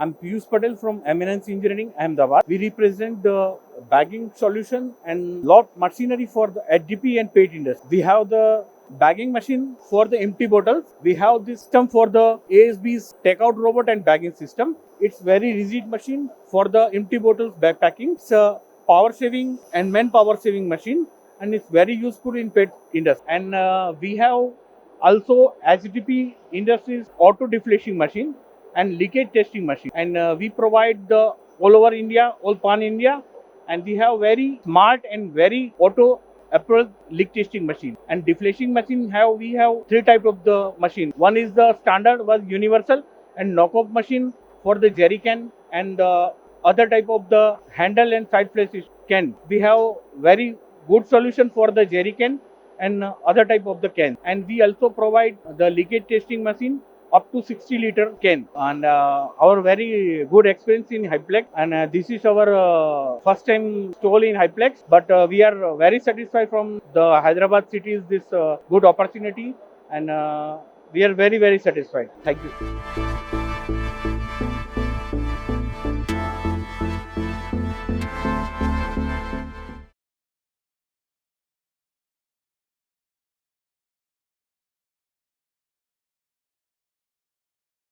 I'm Piyush Patel from Eminence Engineering, Ahmedabad. We represent the bagging solution and lot machinery for the HDP and PET industry. We have the bagging machine for the empty bottles. We have this system for the ASB's takeout robot and bagging system. It's very rigid machine for the empty bottles backpacking. It's a power saving and manpower saving machine, and it's very useful in PET industry. And we have also HDP Industries auto deflation machine and leakage testing machine, and we provide the all over India, all pan India, and we have very smart and very auto approved leak testing machine. And deflation machine we have three types of the machine. One is the standard, was universal, and knockoff machine for the jerry can, and the other type of the handle and side places can. We have very good solution for the jerry can and other type of the can, and we also provide the leakage testing machine up to 60-liter can, and our very good experience in HIPLEX, and this is our first time stall in HIPLEX, but we are very satisfied from the Hyderabad city is this good opportunity, and we are very satisfied. Thank you.